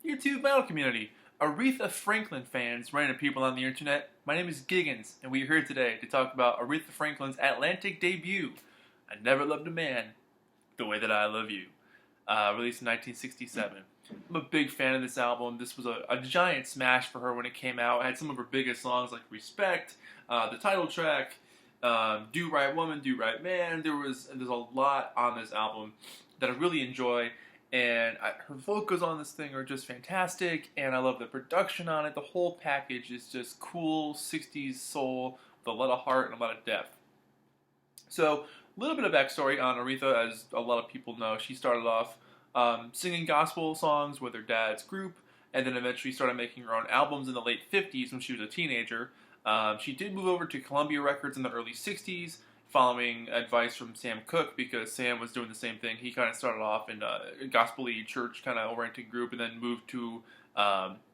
YouTube metal community, Aretha Franklin fans, random people on the internet. My name is Giggens, and we are here today to talk about Aretha Franklin's Atlantic debut, I Never Loved a Man the Way That I Love You, released in 1967. I'm a big fan of this album. This was a giant smash for her when it came out. It had some of her biggest songs like Respect, the title track, Do Right Woman, Do Right Man. There's a lot on this album that I really enjoy. And her vocals on this thing are just fantastic, and I love the production on it. The whole package is just cool 60s soul with a lot of heart and a lot of depth. So, a little bit of backstory on Aretha, as a lot of people know. She started off singing gospel songs with her dad's group, and then eventually started making her own albums in the late 50s when she was a teenager. She did move over to Columbia Records in the early 60s, following advice from Sam Cooke, because Sam was doing the same thing. He kind of started off in a gospel-y church kind of oriented group and then moved to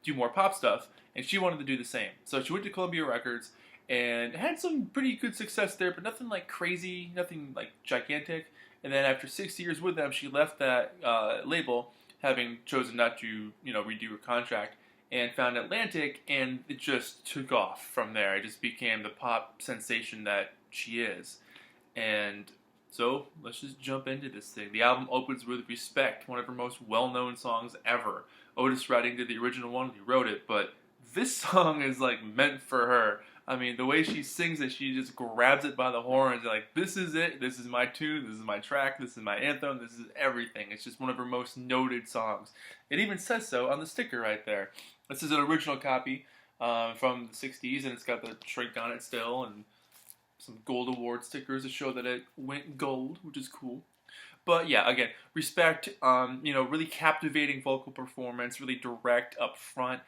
do more pop stuff, and she wanted to do the same. So she went to Columbia Records and had some pretty good success there, but nothing like crazy, nothing like gigantic. And then after 6 years with them, she left that label, having chosen not to, redo her contract, and found Atlantic, and it just took off from there. It just became the pop sensation that she is. And so, let's just jump into this thing. The album opens with Respect, one of her most well-known songs ever. Otis Redding did the original one, he wrote it, but this song is like meant for her. I mean, the way she sings it, she just grabs it by the horns, like, this is it, this is my tune, this is my track, this is my anthem, this is everything. It's just one of her most noted songs. It even says so on the sticker right there. This is an original copy from the 60s, and it's got the shrink on it still, and some gold award stickers to show that it went gold, which is cool. But yeah, again, Respect, really captivating vocal performance, really direct, upfront,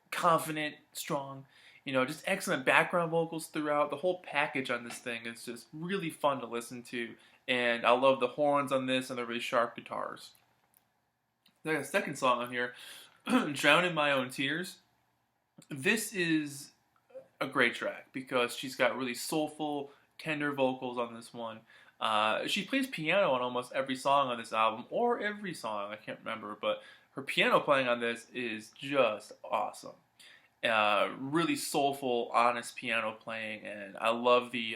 confident, strong, just excellent background vocals throughout. The whole package on this thing is just really fun to listen to, and I love the horns on this and the really sharp guitars. There's a second song on here, Drown in My Own Tears. This is a great track because she's got really soulful, tender vocals on this one. She plays piano on almost every song on this album, or every song, I can't remember, but her piano playing on this is just awesome. Really soulful, honest piano playing, and I love the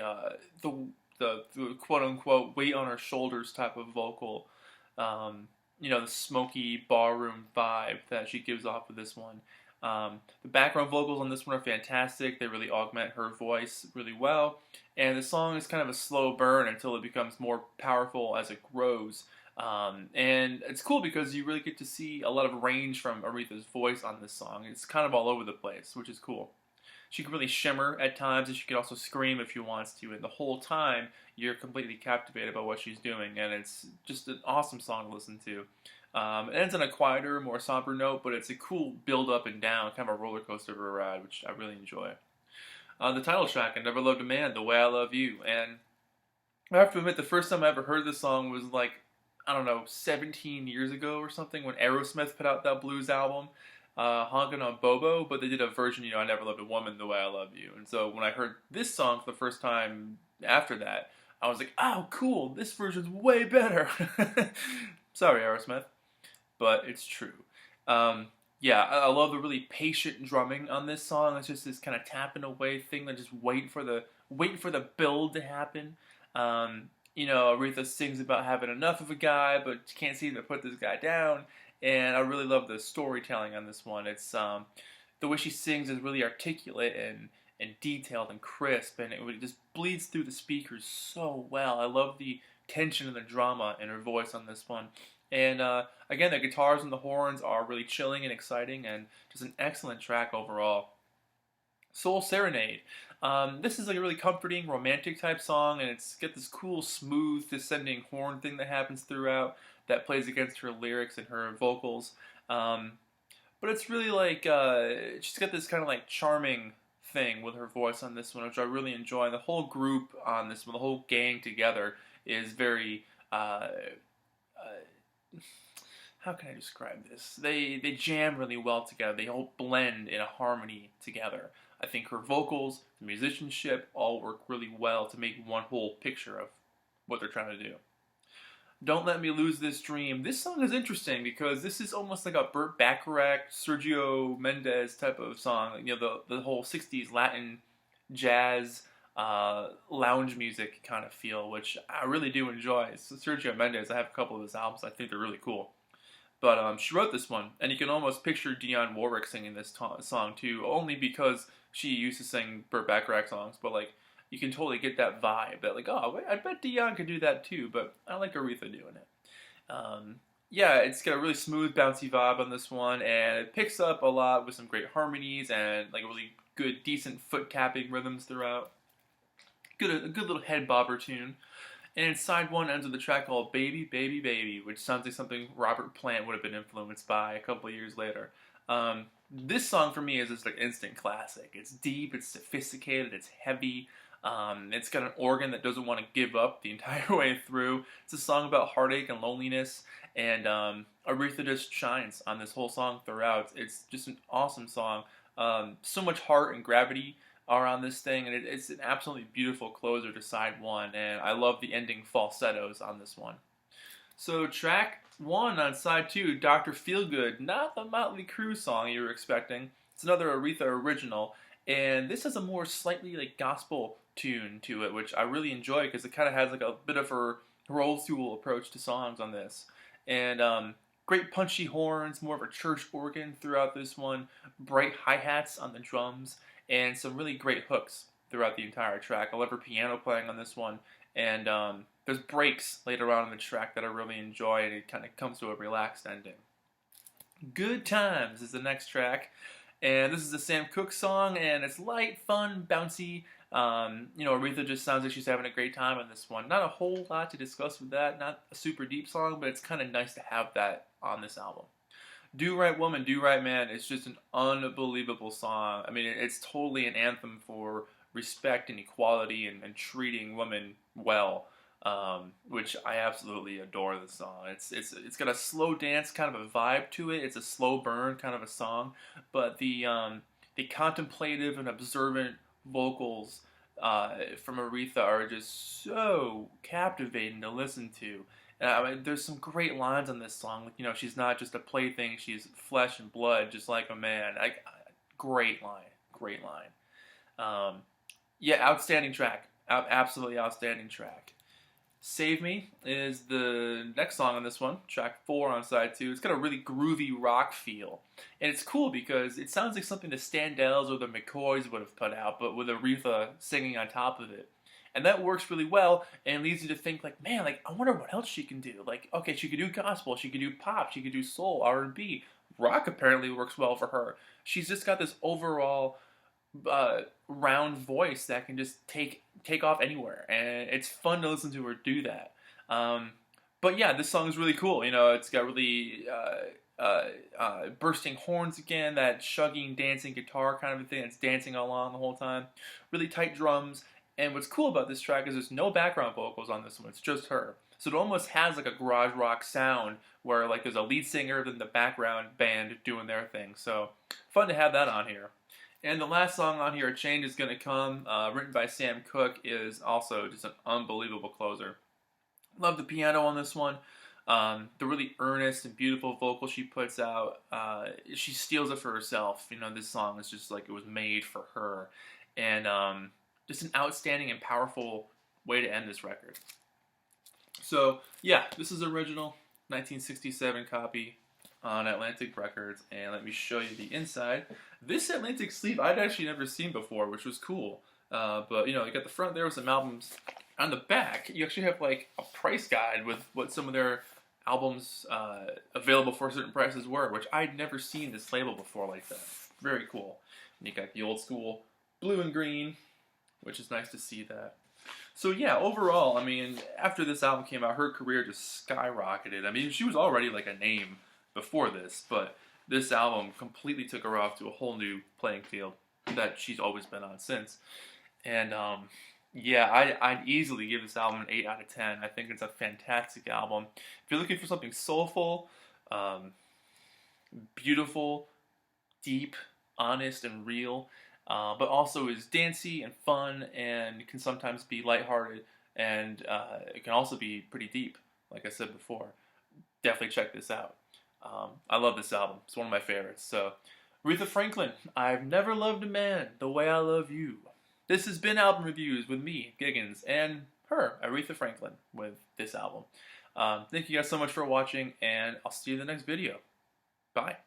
quote-unquote weight on her shoulders type of vocal. The smoky barroom vibe that she gives off with this one. The background vocals on this one are fantastic. They really augment her voice really well. And the song is kind of a slow burn until it becomes more powerful as it grows. And it's cool because you really get to see a lot of range from Aretha's voice on this song. It's kind of all over the place, which is cool. She can really shimmer at times, and she can also scream if she wants to. And the whole time, you're completely captivated by what she's doing. And it's just an awesome song to listen to. It ends on a quieter, more somber note, but it's a cool build up and down, kind of a roller coaster of a ride, which I really enjoy. The title track, I Never Loved a Man the Way I Love You. And I have to admit, the first time I ever heard this song was 17 years ago or something, when Aerosmith put out that blues album, Honkin' on Bobo, but they did a version, I Never Loved a Woman the Way I Love You. And so when I heard this song for the first time after that, I was like, oh, cool, this version's way better. Sorry, Aerosmith. But it's true. I love the really patient drumming on this song. It's just this kind of tapping away thing that just waiting for the build to happen. Aretha sings about having enough of a guy, but she can't seem to put this guy down. And I really love the storytelling on this one. It's the way she sings is really articulate and detailed and crisp, and it just bleeds through the speakers so well. I love the tension and the drama in her voice on this one. And again, the guitars and the horns are really chilling and exciting, and just an excellent track overall. Soul Serenade. This is like a really comforting, romantic type song, and it's got this cool, smooth, descending horn thing that happens throughout that plays against her lyrics and her vocals. But it's really like, she's got this kind of like charming thing with her voice on this one, which I really enjoy. And the whole group on this one, the whole gang together, is very, how can I describe this? They jam really well together. They all blend in a harmony together. I think her vocals, the musicianship, all work really well to make one whole picture of what they're trying to do. Don't Let Me Lose This Dream. This song is interesting because this is almost like a Burt Bacharach, Sergio Mendes type of song. You know, the whole '60s Latin jazz, lounge music kind of feel, which I really do enjoy. So Sergio Mendes, I have a couple of his albums. I think they're really cool. But she wrote this one, and you can almost picture Dionne Warwick singing this song too, only because she used to sing Burt Bacharach songs. But like, you can totally get that vibe that like, oh, I bet Dionne could do that too. But I like Aretha doing it. Yeah, it's got a really smooth, bouncy vibe on this one, and it picks up a lot with some great harmonies and like really good, decent foot tapping rhythms throughout. A good little head bobber tune. And side one ends with a track called Baby, Baby, Baby, which sounds like something Robert Plant would have been influenced by a couple of years later. This song for me is just like instant classic. It's deep, it's sophisticated, it's heavy. It's got an organ that doesn't want to give up the entire way through. It's a song about heartache and loneliness, and Aretha just shines on this whole song throughout. It's just an awesome song. So much heart and gravity are on this thing, and it's an absolutely beautiful closer to side one, and I love the ending falsettos on this one. So track one on side two, Dr. Feelgood, not the Motley Crue song you were expecting. It's another Aretha original, and this has a more slightly like gospel tune to it, which I really enjoy because it kind of has like a bit of a old school approach to songs on this. And great punchy horns, more of a church organ throughout this one, bright hi-hats on the drums, and some really great hooks throughout the entire track. I love her piano playing on this one, and there's breaks later on in the track that I really enjoy, and it kind of comes to a relaxed ending. Good Times is the next track, and this is a Sam Cooke song, and it's light, fun, bouncy. Aretha just sounds like she's having a great time on this one. Not a whole lot to discuss with that, not a super deep song, but it's kind of nice to have that on this album. Do Right Woman, Do Right Man is just an unbelievable song. I mean, it's totally an anthem for respect and equality and treating women well, which I absolutely adore this song. It's got a slow dance kind of a vibe to it. It's a slow burn kind of a song, but the contemplative and observant vocals from Aretha are just so captivating to listen to. I mean, there's some great lines on this song. Like, she's not just a plaything; she's flesh and blood, just like a man. Great line, great line. Yeah, outstanding track, absolutely outstanding track. Save Me is the next song on this one, track 4 on side 2. It's got a really groovy rock feel. And it's cool because it sounds like something the Standells or the McCoys would have put out, but with Aretha singing on top of it. And that works really well, and leads you to think, like, man, like, I wonder what else she can do. Like, okay, she could do gospel, she could do pop, she could do soul, R&B. Rock apparently works well for her. She's just got this overall round voice that can just take off anywhere, and it's fun to listen to her do that. But yeah, this song is really cool. It's got really bursting horns again, that shugging, dancing guitar kind of a thing that's dancing along the whole time. Really tight drums, and what's cool about this track is there's no background vocals on this one. It's just her. So it almost has like a garage rock sound where like there's a lead singer then the background band doing their thing. So fun to have that on here. And the last song on here, A Change Is Gonna Come, written by Sam Cooke, is also just an unbelievable closer. Love the piano on this one. The really earnest and beautiful vocal she puts out. She steals it for herself. This song is just like it was made for her. And just an outstanding and powerful way to end this record. So, yeah, this is original 1967 copy on Atlantic Records, and let me show you the inside. This Atlantic sleeve I'd actually never seen before, which was cool. But you got the front there with some albums. On the back, you actually have like a price guide with what some of their albums available for certain prices were, which I'd never seen this label before like that. Very cool. And you got the old school blue and green, which is nice to see that. So yeah, overall, I mean, after this album came out, her career just skyrocketed. I mean, she was already like a name before this, but this album completely took her off to a whole new playing field that she's always been on since. And yeah, I'd easily give this album an 8 out of 10. I think it's a fantastic album. If you're looking for something soulful, beautiful, deep, honest, and real, but also is dancey and fun and can sometimes be lighthearted, and it can also be pretty deep. like I said before, definitely check this out. I love this album. It's one of my favorites. So, Aretha Franklin, I've never loved a man the way I love you. This has been Album Reviews with me, Giggens, and her, Aretha Franklin, with this album. Thank you guys so much for watching, and I'll see you in the next video. Bye.